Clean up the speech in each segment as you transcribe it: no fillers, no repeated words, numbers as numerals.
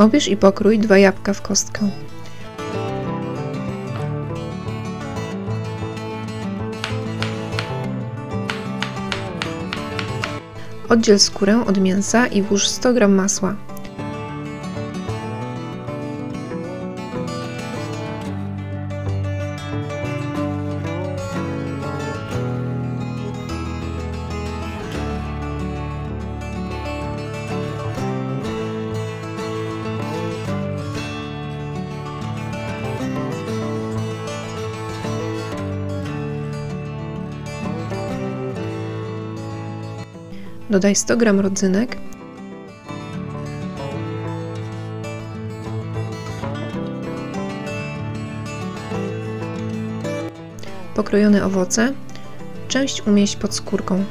Obierz i pokrój 2 jabłka w kostkę. Oddziel skórę od mięsa i włóż 100 g masła. Dodaj 100 g rodzynek, pokrojone owoce, część umieść pod skórką,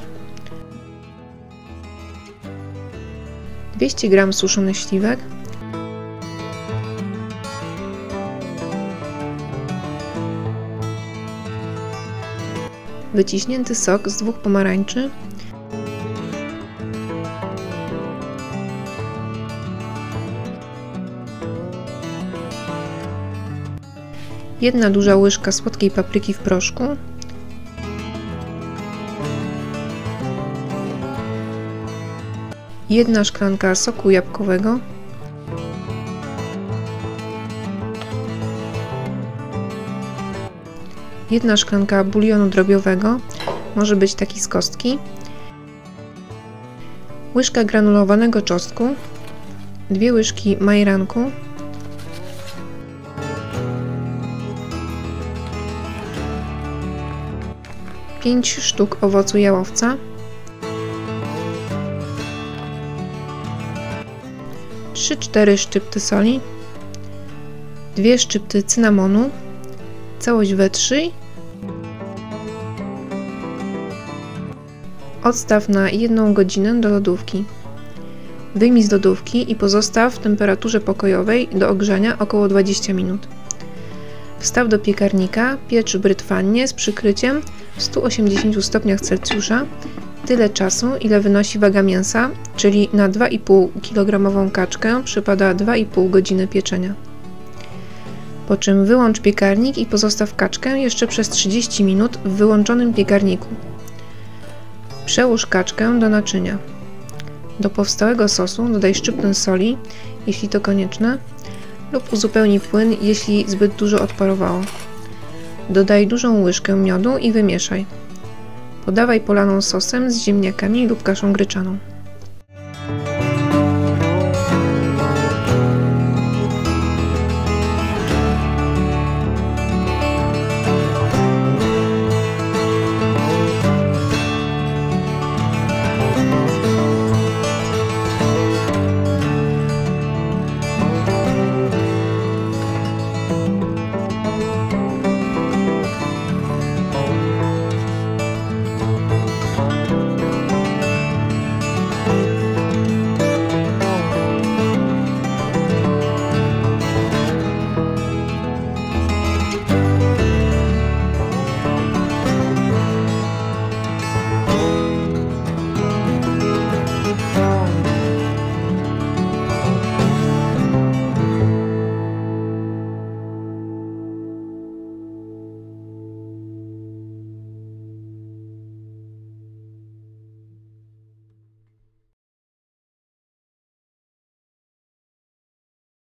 200 g suszonych śliwek, wyciśnięty sok z 2 pomarańczy, jedna duża łyżka słodkiej papryki w proszku, jedna szklanka soku jabłkowego, jedna szklanka bulionu drobiowego, może być taki z kostki, łyżka granulowanego czosnku, 2 łyżki majeranku, 5 sztuk owocu jałowca, 3-4 szczypty soli, 2 szczypty cynamonu, całość wetrzyj, odstaw na 1 godzinę do lodówki. Wyjmij z lodówki i pozostaw w temperaturze pokojowej do ogrzania około 20 minut. Wstaw do piekarnika, piecz brytwannie z przykryciem w 180 stopniach Celsjusza tyle czasu, ile wynosi waga mięsa, czyli na 2,5 kg kaczkę przypada 2,5 godziny pieczenia. Po czym wyłącz piekarnik i pozostaw kaczkę jeszcze przez 30 minut w wyłączonym piekarniku. Przełóż kaczkę do naczynia. Do powstałego sosu dodaj szczyptę soli, jeśli to konieczne, lub uzupełnij płyn, jeśli zbyt dużo odparowało. Dodaj dużą łyżkę miodu i wymieszaj. Podawaj polaną sosem z ziemniakami lub kaszą gryczaną.